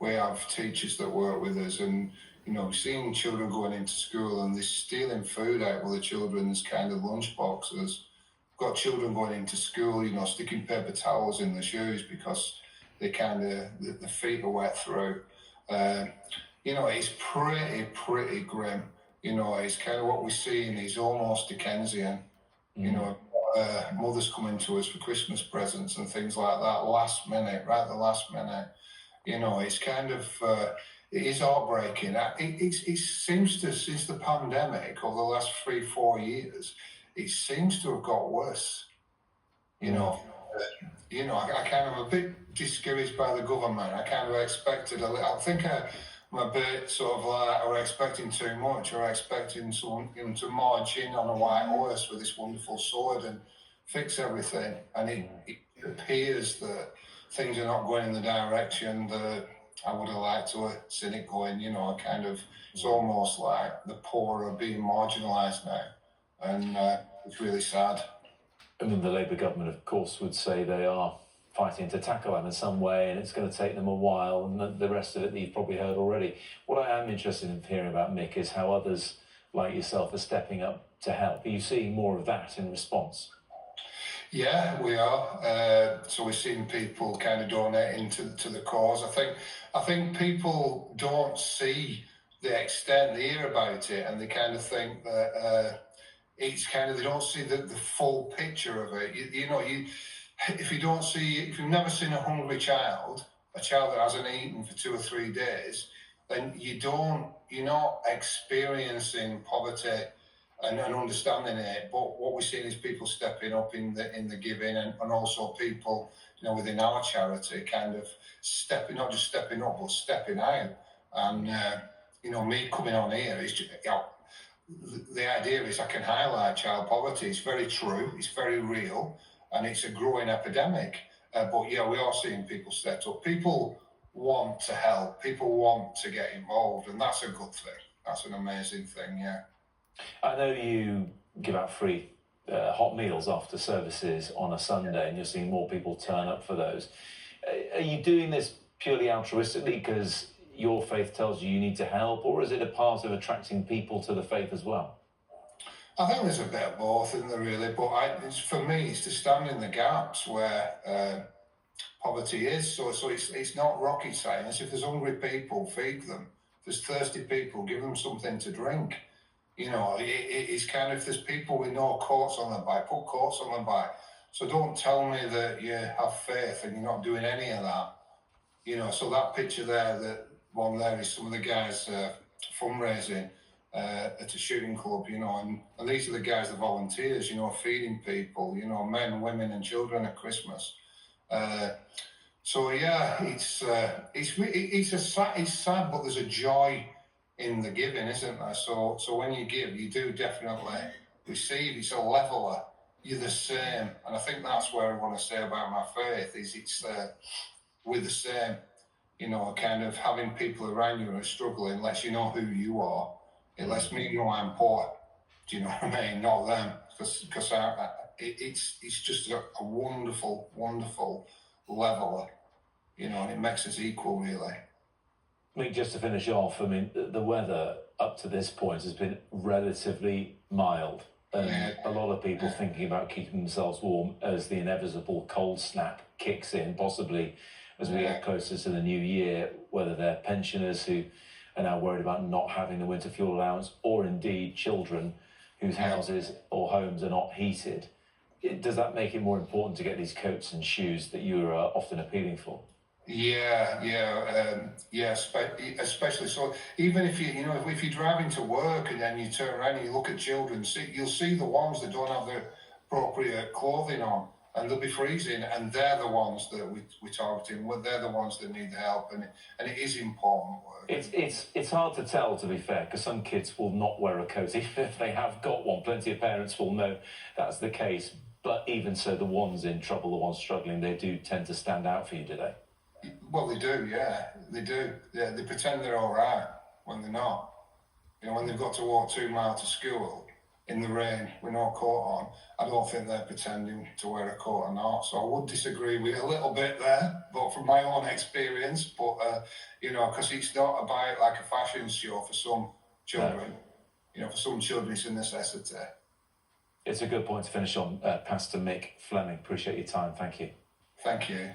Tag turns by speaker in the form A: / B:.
A: we have teachers that work with us, and seeing children going into school and they're stealing food out of the children's kind of lunch boxes. We've got children going into school, sticking paper towels in their shoes because they the feet are wet through. It's pretty grim. It's kind of what we're seeing is almost Dickensian. Mothers coming to us for Christmas presents and things like that, last minute. It's kind of, it is heartbreaking. It seems to, since the pandemic, over the last 3-4 years, it seems to have got worse. I kind of a bit discouraged by the government. I kind of expected a little, I think I'm a bit sort of like, I was expecting too much, or expecting someone to march in on a white horse with this wonderful sword and fix everything. And it appears that things are not going in the direction that I would have liked to have seen it going. It's almost like the poor are being marginalised now, and it's really sad.
B: I mean, the Labour government, of course, would say they are fighting to tackle that in some way, and it's going to take them a while, and the rest of it that you've probably heard already. What I am interested in hearing about, Mick, is how others like yourself are stepping up to help. Are you seeing more of that in response?
A: Yeah, we are. So we're seeing people kind of donating to the cause. I think people don't see the extent, they hear about it, and they kind of think that it's kind of, they don't see the full picture of it. If you've never seen a hungry child, a child that hasn't eaten for 2 or 3 days, then you're not experiencing poverty and understanding it. But what we're seeing is people stepping up in the giving, and also people, within our charity, kind of not just stepping up, but stepping out. And me coming on here is just, the idea is I can highlight child poverty. It's very true, it's very real, and it's a growing epidemic. But yeah, we are seeing people step up. People want to help. People want to get involved, and that's a good thing. That's an amazing thing, yeah.
B: I know you give out free hot meals after services on a Sunday, and you're seeing more people turn up for those. Are you doing this purely altruistically because your faith tells you need to help, or is it a part of attracting people to the faith as well?
A: I think there's a bit of both in there, really, but for me, it's to stand in the gaps where poverty is. So it's not rocket science. If there's hungry people, feed them. If there's thirsty people, give them something to drink. It's kind of, if there's people with no coats on their back, put coats on their back. So don't tell me that you have faith and you're not doing any of that. So that picture there, that one there, is some of the guys fundraising at a shooting club, and these are the guys, the volunteers, feeding people, men, women and children at Christmas. So yeah, it's sad, but there's a joy in the giving, isn't there? So when you give, you do definitely receive. It's a leveler. You're the same, and I think that's where I want to say about my faith is we're the same. Kind of having people around you who are struggling lets you know who you are. It lets me know I'm poor. Do you know what I mean? Not them, because it's just a wonderful, wonderful leveler, and it makes us equal, really.
B: Mick, just to finish off, I mean, the weather up to this point has been relatively mild, and a lot of people thinking about keeping themselves warm as the inevitable cold snap kicks in, possibly as we get closer to the new year, whether they're pensioners who are now worried about not having the winter fuel allowance, or indeed children whose houses or homes are not heated. Does that make it more important to get these coats and shoes that you are often appealing for?
A: Yeah, especially so. Even if if you're driving to work and then you turn around and you look at children, you'll see the ones that don't have the appropriate clothing on, and they'll be freezing, and they're the ones that we're targeting. They're the ones that need the help, and it is important work.
B: It's hard to tell, to be fair, because some kids will not wear a coat even if they have got one. Plenty of parents will know that's the case, but even so, the ones in trouble, the ones struggling, they do tend to stand out for you, do they?
A: Well, they do, yeah, they do. Yeah, they pretend they're all right when they're not. When they've got to walk 2 miles to school, in the rain with no coat on, I don't think they're pretending to wear a coat or not. So I would disagree with you a little bit there, but from my own experience. But you know, because it's not about like a fashion show for some children. No. You know, for some children, it's a necessity.
B: It's a good point to finish on, Pastor Mick Fleming. Appreciate your time. Thank you.
A: Thank you.